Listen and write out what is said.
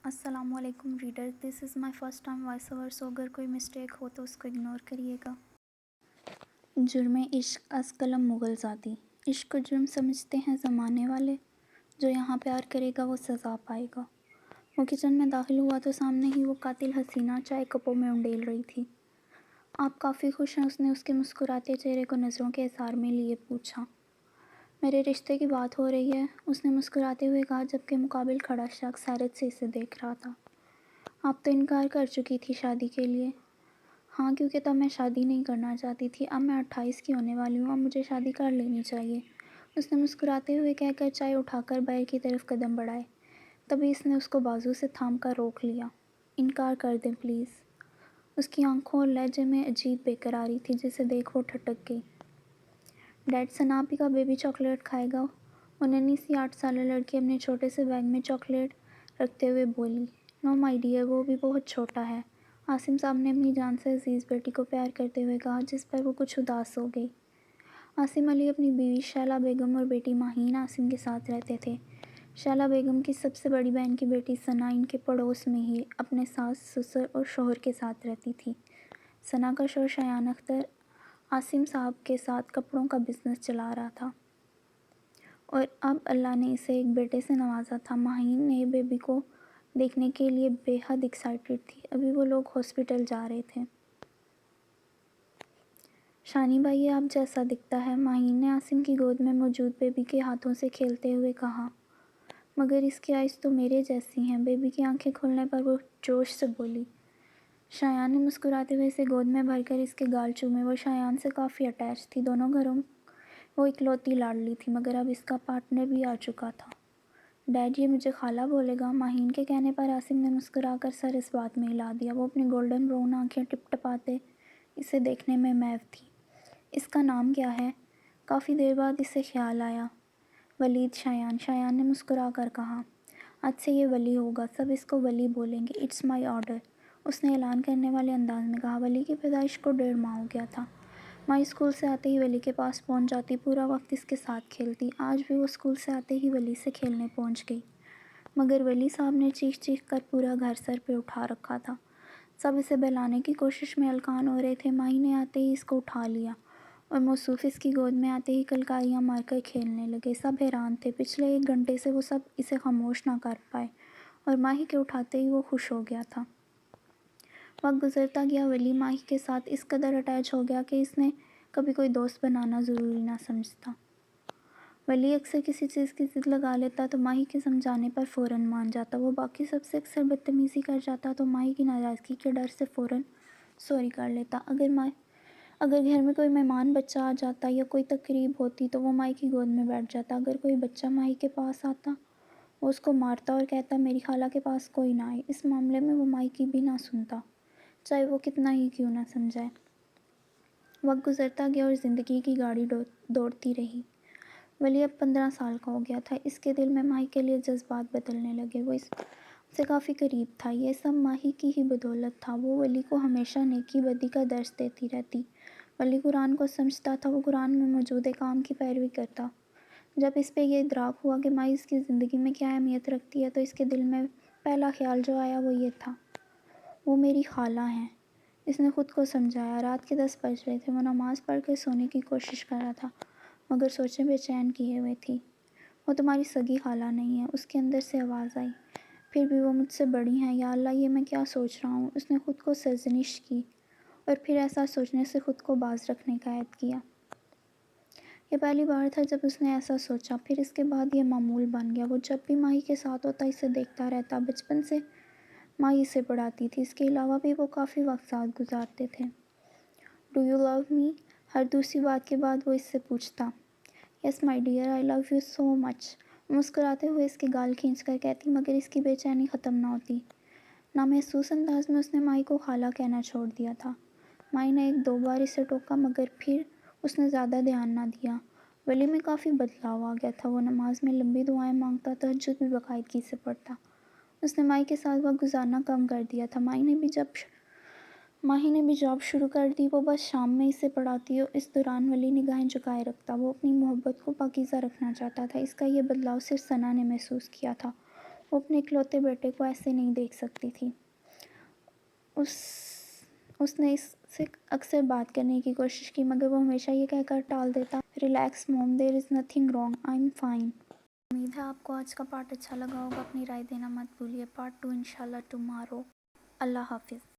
السلام علیکم reader, this is my first time voice over, so اگر کوئی مسٹیک ہو تو اس کو اگنور کریے گا۔ جرم عشق از قلم مغل زادی۔ عشق کو جرم سمجھتے ہیں زمانے والے، جو یہاں پیار کرے گا وہ سزا پائے گا۔ وہ کچن میں داخل ہوا تو سامنے ہی وہ قاتل حسینہ چائے کپوں میں انڈیل رہی تھی۔ آپ کافی خوش ہیں؟ اس نے اس کے مسکراتے چہرے کو نظروں کے اظہار میں لیے پوچھا۔ میرے رشتے کی بات ہو رہی ہے، اس نے مسکراتے ہوئے کہا، جبکہ مقابل کھڑا شخص حیرت سے اسے دیکھ رہا تھا۔ آپ تو انکار کر چکی تھی شادی کے لیے۔ ہاں، کیونکہ تب میں شادی نہیں کرنا چاہتی تھی، اب میں 28 کی ہونے والی ہوں، اب مجھے شادی کر لینی چاہیے، اس نے مسکراتے ہوئے کہہ کر چائے اٹھا کر باہر کی طرف قدم بڑھائے۔ تبھی اس نے اس کو بازو سے تھام کر روک لیا۔ انکار کر دیں پلیز۔ اس کی آنکھوں اور لہجے میں عجیب بے قراری تھی، جسے دیکھ وہ ٹھٹک گئی۔ ڈیڈ، ثنا آپی کا بیبی چاکلیٹ کھائے گا؟ وہ ننھی سی 8 سالہ لڑکی اپنے چھوٹے سے بیگ میں چاکلیٹ رکھتے ہوئے بولی۔ نو مائی ڈیئر، وہ ابھی بہت چھوٹا ہے، عاصم صاحب نے اپنی جان سے عزیز بیٹی کو پیار کرتے ہوئے کہا، جس پر وہ کچھ اداس ہو گئی۔ عاصم علی اپنی بیوی شیلا بیگم اور بیٹی ماہین عاصم کے ساتھ رہتے تھے۔ شیلا بیگم کی سب سے بڑی بہن کی بیٹی ثنا ان کے پڑوس میں ہی اپنے ساس سسر اور شوہر کے ساتھ رہتی تھی۔ ثنا کا شوہر شایان اختر عاصم صاحب کے ساتھ کپڑوں کا بزنس چلا رہا تھا، اور اب اللہ نے اسے ایک بیٹے سے نوازا تھا۔ ماہین نئے بیبی کو دیکھنے کے لیے بے حد ایکسائٹڈ تھی۔ ابھی وہ لوگ ہاسپٹل جا رہے تھے۔ شانی بھائی، یہ آپ جیسا دکھتا ہے، ماہین نے عاصم کی گود میں موجود بیبی کے ہاتھوں سے کھیلتے ہوئے کہا۔ مگر اس کی آئز تو میرے جیسی ہیں، بیبی کی آنکھیں کھلنے پر وہ جوش سے بولی۔ شایان نے مسکراتے ہوئے اسے گود میں بھر کر اس کے گال چومے۔ وہ شایان سے کافی اٹیچ تھی، دونوں گھروں وہ اکلوتی لاڈلی تھی، مگر اب اس کا پارٹنر بھی آ چکا تھا۔ ڈیڈ، یہ مجھے خالہ بولے گا؟ ماہین کے کہنے پر عاصم نے مسکرا کر سر اس بات میں ہلا دیا۔ وہ اپنی گولڈن براؤن آنکھیں ٹپ ٹپاتے اسے دیکھنے میں محو تھی۔ اس کا نام کیا ہے؟ کافی دیر بعد اسے خیال آیا۔ ولید شایان نے مسکرا کر کہا۔ آج سے یہ ولی ہوگا، سب اس کو ولی بولیں گے، اٹس مائی آرڈر، اس نے اعلان کرنے والے انداز میں کہا۔ ولی کی پیدائش کو 1.5 ماہ ہو گیا تھا۔ مائی اسکول سے آتے ہی ولی کے پاس پہنچ جاتی، پورا وقت اس کے ساتھ کھیلتی۔ آج بھی وہ اسکول سے آتے ہی ولی سے کھیلنے پہنچ گئی، مگر ولی صاحب نے چیخ چیخ کر پورا گھر سر پہ اٹھا رکھا تھا۔ سب اسے بہلانے کی کوشش میں ہلکان ہو رہے تھے۔ ماہی نے آتے ہی اس کو اٹھا لیا اور موصوف اس کی گود میں آتے ہی کلکاریاں مار کر کھیلنے لگے۔ سب حیران تھے، پچھلے 1 گھنٹے سے وہ سب اسے خاموش نہ کر پائے، اور ماہی کے اٹھاتے ہی وہ خوش ہو گیا تھا۔ وقت گزرتا گیا، ولی ماہی کے ساتھ اس قدر اٹیچ ہو گیا کہ اس نے کبھی کوئی دوست بنانا ضروری نہ سمجھتا۔ ولی اکثر کسی چیز کی ضد لگا لیتا تو ماہی کے سمجھانے پر فوراً مان جاتا۔ وہ باقی سب سے اکثر بدتمیزی کر جاتا تو ماہی کی ناراضگی کے ڈر سے فوراً سوری کر لیتا۔ اگر گھر میں کوئی مہمان بچہ آ جاتا یا کوئی تقریب ہوتی تو وہ ماہی کی گود میں بیٹھ جاتا۔ اگر کوئی بچہ ماہی کے پاس آتا، وہ اس کو مارتا اور کہتا، میری خالہ کے پاس کوئی نہ آئے۔ اس معاملے میں وہ ماہی کی بھی نہ سنتا، چاہے وہ کتنا ہی کیوں نہ سمجھائے۔ وقت گزرتا گیا اور زندگی کی گاڑی دوڑتی رہی۔ ولی اب 15 سال کا ہو گیا تھا۔ اس کے دل میں ماہی کے لیے جذبات بدلنے لگے۔ وہ اس سے کافی قریب تھا۔ یہ سب ماہی کی ہی بدولت تھا۔ وہ ولی کو ہمیشہ نیکی بدی کا درس دیتی رہتی۔ ولی قرآن کو سمجھتا تھا، وہ قرآن میں موجود احکام کی پیروی کرتا۔ جب اس پہ یہ ادراک ہوا کہ ماہی اس کی زندگی میں کیا اہمیت رکھتی ہے، تو اس کے دل میں پہلا خیال جو آیا وہ یہ تھا، وہ میری خالہ ہیں۔ اس نے خود کو سمجھایا۔ رات کے 10 بج رہے تھے۔ وہ نماز پڑھ کر سونے کی کوشش کر رہا تھا، مگر سوچیں بے چین کیے ہوئے تھی۔ وہ تمہاری سگی خالہ نہیں ہے، اس کے اندر سے آواز آئی۔ پھر بھی وہ مجھ سے بڑی ہیں۔ یا اللہ، یہ میں کیا سوچ رہا ہوں؟ اس نے خود کو سرزنش کی، اور پھر ایسا سوچنے سے خود کو باز رکھنے کا عہد کیا۔ یہ پہلی بار تھا جب اس نے ایسا سوچا، پھر اس کے بعد یہ معمول بن گیا۔ وہ جب بھی ماہی کے ساتھ ہوتا اسے دیکھتا رہتا۔ بچپن سے ماہی اسے پڑھاتی تھی، اس کے علاوہ بھی وہ کافی وقت ساتھ گزارتے تھے۔ ڈو یو لو می؟ ہر دوسری بات کے بعد وہ اس سے پوچھتا۔ یس my dear, I love you so مچ، وہ مسکراتے ہوئے اس کے گال کھینچ کر کہتی، مگر اس کی بے چینی ختم نہ ہوتی۔ نامحسوس انداز میں اس نے ماہی کو خالہ کہنا چھوڑ دیا تھا۔ ماہی نے 1-2 بار اسے ٹوکا، مگر پھر اس نے زیادہ دھیان نہ دیا۔ ولی میں کافی بدلاؤ آ گیا تھا۔ وہ نماز میں لمبی دعائیں مانگتا، تہجد بھی باقاعدگی سے پڑھتا۔ اس نے ماہی کے ساتھ وقت گزارنا کم کر دیا تھا۔ ماہی نے بھی جاب شروع کر دی۔ وہ بس شام میں اسے پڑھاتی اور اس دوران ولی نگاہیں جھکائے رکھتا۔ وہ اپنی محبت کو پاکیزہ رکھنا چاہتا تھا۔ اس کا یہ بدلاؤ صرف ثنا نے محسوس کیا تھا۔ وہ اپنے اکلوتے بیٹے کو ایسے نہیں دیکھ سکتی تھی۔ اس نے اس سے اکثر بات کرنے کی کوشش کی مگر وہ ہمیشہ یہ کہہ کر ٹال دیتا، relax mom, there is nothing wrong, I am fine. امید ہے آپ کو آج کا پارٹ اچھا لگا ہوگا۔ اپنی رائے دینا مت بھولیے۔ پارٹ 2 انشاءاللہ ٹمارو۔ اللہ حافظ۔